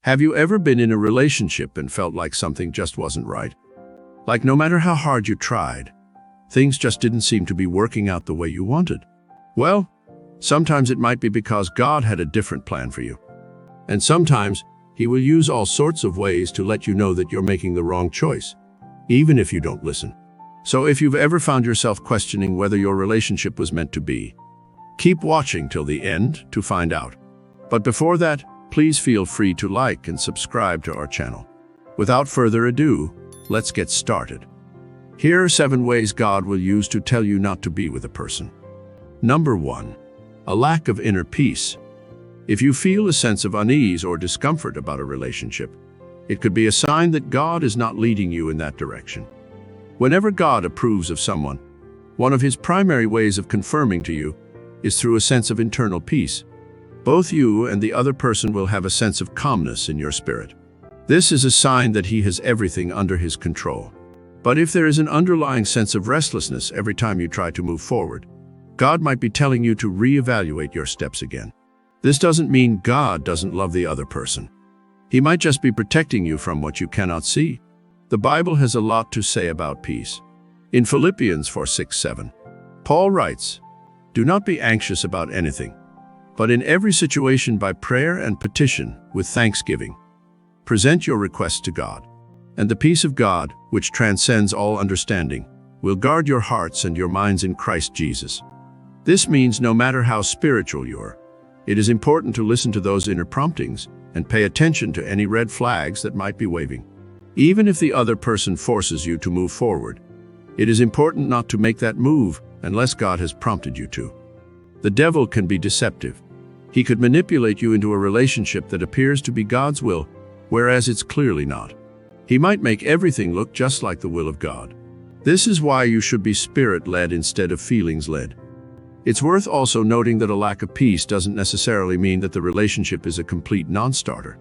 Have you ever been in a relationship and felt like something just wasn't right? Like no matter how hard you tried, things just didn't seem to be working out the way you wanted? Well, sometimes it might be because God had a different plan for you. And sometimes He will use all sorts of ways to let you know that you're making the wrong choice, even if you don't listen. So if you've ever found yourself questioning whether your relationship was meant to be, keep watching till the end to find out. But before that, please feel free to like and subscribe to our channel. Without further ado, let's get started. Here are 7 ways God will use to tell you not to be with a person. Number 1. A lack of inner peace. If you feel a sense of unease or discomfort about a relationship, it could be a sign that God is not leading you in that direction. Whenever God approves of someone, one of His primary ways of confirming to you is through a sense of internal peace. Both you and the other person will have a sense of calmness in your spirit. This is a sign that He has everything under His control. But if there is an underlying sense of restlessness every time you try to move forward, God might be telling you to reevaluate your steps again. This doesn't mean God doesn't love the other person. He might just be protecting you from what you cannot see. The Bible has a lot to say about peace. In Philippians 4:6-7, Paul writes, "Do not be anxious about anything, but in every situation by prayer and petition with thanksgiving, present your requests to God. And the peace of God, which transcends all understanding, will guard your hearts and your minds in Christ Jesus." This means no matter how spiritual you are, it is important to listen to those inner promptings and pay attention to any red flags that might be waving. Even if the other person forces you to move forward, it is important not to make that move unless God has prompted you to. The devil can be deceptive. He could manipulate you into a relationship that appears to be God's will, whereas it's clearly not. He might make everything look just like the will of God. This is why you should be spirit-led instead of feelings-led. It's worth also noting that a lack of peace doesn't necessarily mean that the relationship is a complete non-starter.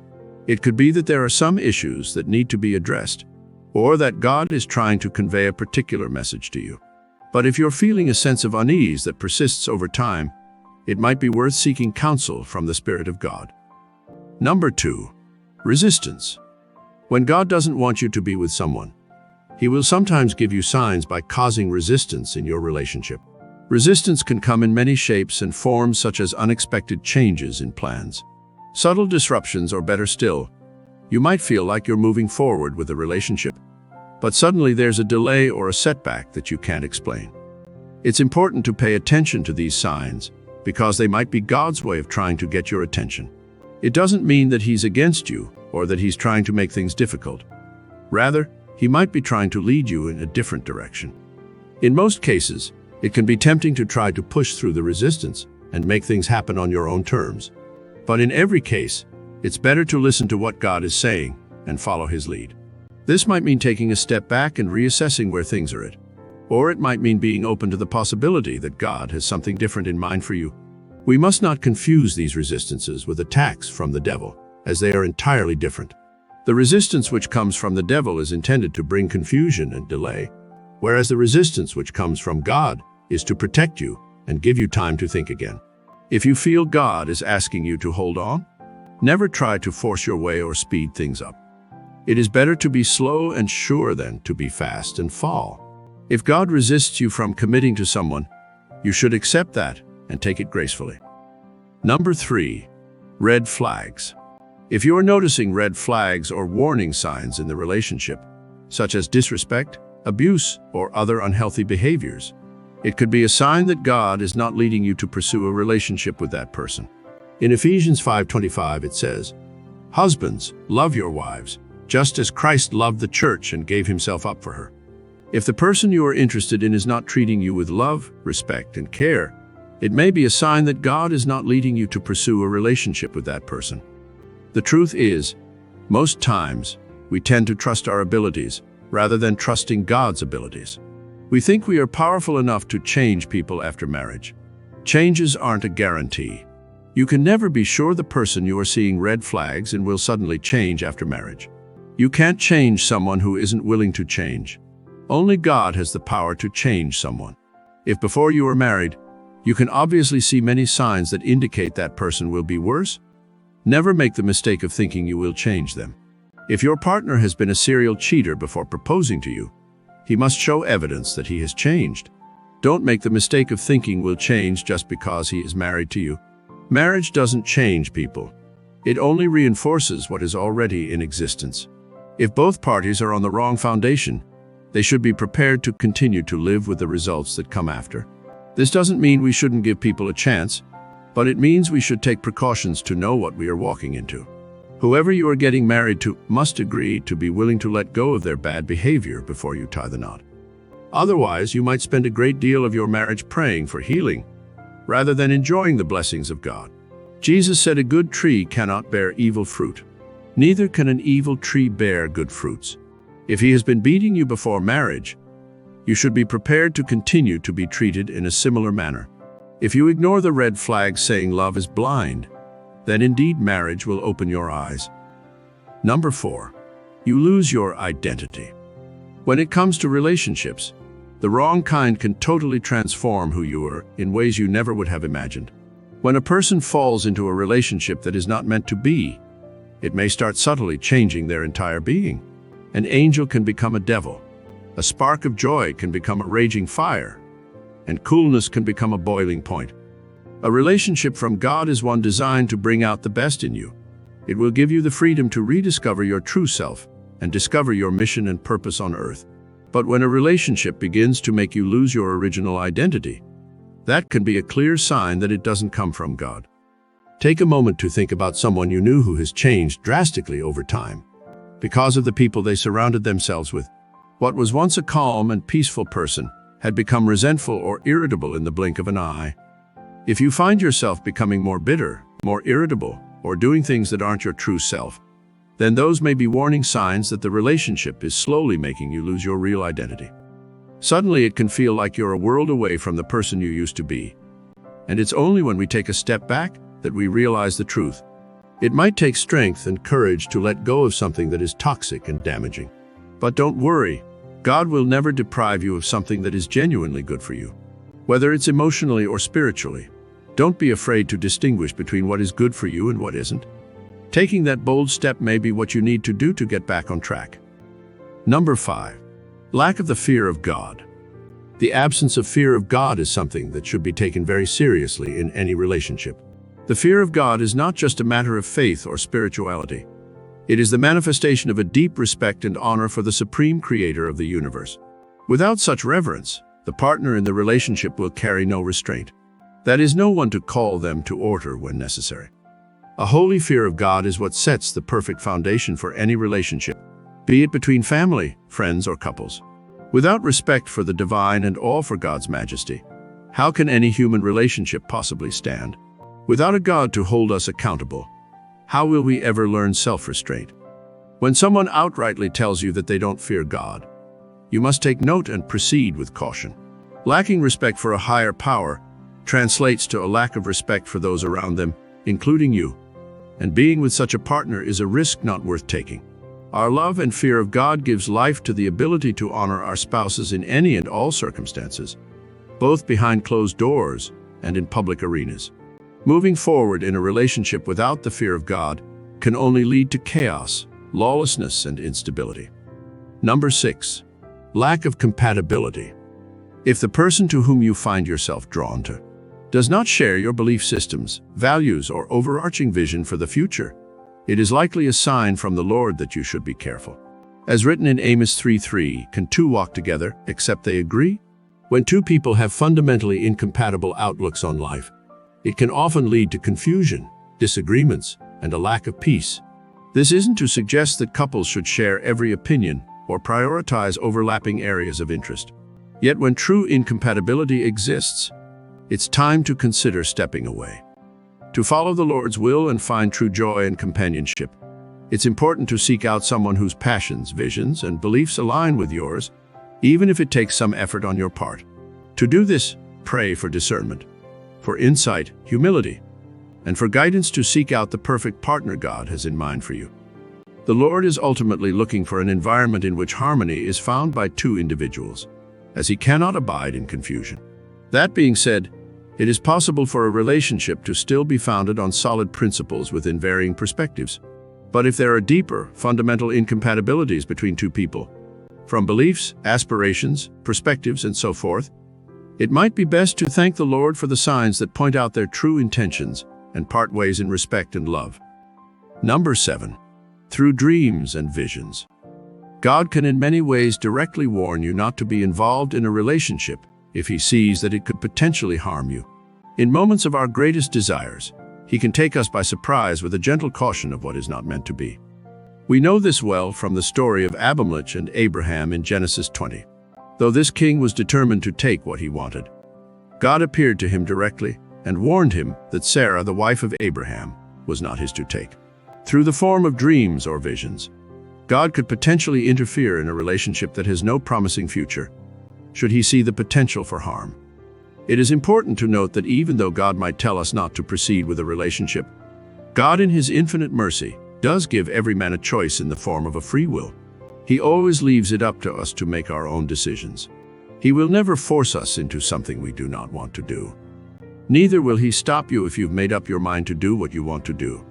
It could be that there are some issues that need to be addressed, or that God is trying to convey a particular message to you. But if you're feeling a sense of unease that persists over time, it might be worth seeking counsel from the Spirit of God. Number 2. Resistance. When God doesn't want you to be with someone, He will sometimes give you signs by causing resistance in your relationship. Resistance can come in many shapes and forms, such as unexpected changes in plans, subtle disruptions, or better still, you might feel like you're moving forward with a relationship, but suddenly there's a delay or a setback that you can't explain. It's important to pay attention to these signs because they might be God's way of trying to get your attention. It doesn't mean that He's against you or that He's trying to make things difficult. Rather, He might be trying to lead you in a different direction. In most cases, it can be tempting to try to push through the resistance and make things happen on your own terms. But in every case, it's better to listen to what God is saying and follow His lead. This might mean taking a step back and reassessing where things are at. Or it might mean being open to the possibility that God has something different in mind for you. We must not confuse these resistances with attacks from the devil, as they are entirely different. The resistance which comes from the devil is intended to bring confusion and delay, whereas the resistance which comes from God is to protect you and give you time to think again. If you feel God is asking you to hold on, never try to force your way or speed things up. It is better to be slow and sure than to be fast and fall. If God resists you from committing to someone, you should accept that and take it gracefully. Number 3. Red flags. If you are noticing red flags or warning signs in the relationship, such as disrespect, abuse, or other unhealthy behaviors, it could be a sign that God is not leading you to pursue a relationship with that person. In Ephesians 5:25 it says, "Husbands, love your wives, just as Christ loved the church and gave Himself up for her." If the person you are interested in is not treating you with love, respect, and care, it may be a sign that God is not leading you to pursue a relationship with that person. The truth is, most times, we tend to trust our abilities rather than trusting God's abilities. We think we are powerful enough to change people after marriage. Changes aren't a guarantee. You can never be sure the person you are seeing red flags in will suddenly change after marriage. You can't change someone who isn't willing to change. Only God has the power to change someone. If before you are married, you can obviously see many signs that indicate that person will be worse, Never make the mistake of thinking you will change them. If your partner has been a serial cheater before proposing to you, he must show evidence that he has changed. Don't make the mistake of thinking will change just because he is married to you. Marriage doesn't change people. It only reinforces what is already in existence. If both parties are on the wrong foundation, they should be prepared to continue to live with the results that come after. This doesn't mean we shouldn't give people a chance, but it means we should take precautions to know what we are walking into. Whoever you are getting married to must agree to be willing to let go of their bad behavior before you tie the knot. Otherwise, you might spend a great deal of your marriage praying for healing, rather than enjoying the blessings of God. Jesus said a good tree cannot bear evil fruit. Neither can an evil tree bear good fruits. If he has been beating you before marriage, you should be prepared to continue to be treated in a similar manner. If you ignore the red flags saying love is blind, then indeed marriage will open your eyes. Number 4, you lose your identity. When it comes to relationships, the wrong kind can totally transform who you are in ways you never would have imagined. When a person falls into a relationship that is not meant to be, it may start subtly changing their entire being. An angel can become a devil. A spark of joy can become a raging fire, and coolness can become a boiling point. A relationship from God is one designed to bring out the best in you. It will give you the freedom to rediscover your true self and discover your mission and purpose on earth. But when a relationship begins to make you lose your original identity, that can be a clear sign that it doesn't come from God. Take a moment to think about someone you knew who has changed drastically over time because of the people they surrounded themselves with. What was once a calm and peaceful person had become resentful or irritable in the blink of an eye. If you find yourself becoming more bitter, more irritable, or doing things that aren't your true self, then those may be warning signs that the relationship is slowly making you lose your real identity. Suddenly it can feel like you're a world away from the person you used to be. And it's only when we take a step back that we realize the truth. It might take strength and courage to let go of something that is toxic and damaging. But don't worry, God will never deprive you of something that is genuinely good for you. Whether it's emotionally or spiritually, don't be afraid to distinguish between what is good for you and what isn't. Taking that bold step may be what you need to do to get back on track. Number 5, lack of the fear of God. The absence of fear of God is something that should be taken very seriously in any relationship. The fear of God is not just a matter of faith or spirituality. It is the manifestation of a deep respect and honor for the supreme creator of the universe. Without such reverence, the partner in the relationship will carry no restraint. That is, no one to call them to order when necessary. A holy fear of God is what sets the perfect foundation for any relationship, be it between family, friends, or couples. Without respect for the divine and awe for God's majesty, how can any human relationship possibly stand? Without a God to hold us accountable, how will we ever learn self-restraint? When someone outrightly tells you that they don't fear God, you must take note and proceed with caution. Lacking respect for a higher power translates to a lack of respect for those around them, including you. And being with such a partner is a risk not worth taking. Our love and fear of God gives life to the ability to honor our spouses in any and all circumstances, both behind closed doors and in public arenas. Moving forward in a relationship without the fear of God can only lead to chaos, lawlessness, and instability. Number 6, lack of compatibility. If the person to whom you find yourself drawn to does not share your belief systems, values, or overarching vision for the future, it is likely a sign from the Lord that you should be careful. As written in Amos 3:3, "Can two walk together except they agree?" When two people have fundamentally incompatible outlooks on life, it can often lead to confusion, disagreements, and a lack of peace. This isn't to suggest that couples should share every opinion or prioritize overlapping areas of interest. Yet when true incompatibility exists, it's time to consider stepping away. To follow the Lord's will and find true joy and companionship, it's important to seek out someone whose passions, visions, and beliefs align with yours, even if it takes some effort on your part. To do this, pray for discernment, for insight, humility, and for guidance to seek out the perfect partner God has in mind for you. The Lord is ultimately looking for an environment in which harmony is found by two individuals, as He cannot abide in confusion. That being said, It is possible for a relationship to still be founded on solid principles within varying perspectives. But if there are deeper, fundamental incompatibilities between two people, from beliefs, aspirations, perspectives, and so forth, it might be best to thank the Lord for the signs that point out their true intentions and part ways in respect and love. Number 7. Through dreams and visions. God can in many ways directly warn you not to be involved in a relationship if He sees that it could potentially harm you. In moments of our greatest desires, He can take us by surprise with a gentle caution of what is not meant to be. We know this well from the story of Abimelech and Abraham in Genesis 20. Though this king was determined to take what he wanted, God appeared to him directly and warned him that Sarah, the wife of Abraham, was not his to take. Through the form of dreams or visions, God could potentially interfere in a relationship that has no promising future, should He see the potential for harm. It is important to note that even though God might tell us not to proceed with a relationship, God in His infinite mercy does give every man a choice in the form of a free will. He always leaves it up to us to make our own decisions. He will never force us into something we do not want to do. Neither will He stop you if you've made up your mind to do what you want to do.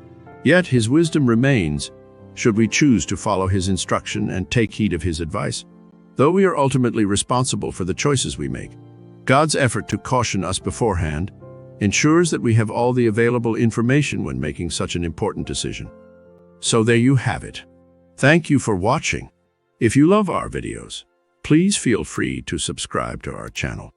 Yet His wisdom remains, should we choose to follow His instruction and take heed of His advice. Though we are ultimately responsible for the choices we make, God's effort to caution us beforehand ensures that we have all the available information when making such an important decision. So there you have it. Thank you for watching. If you love our videos, please feel free to subscribe to our channel.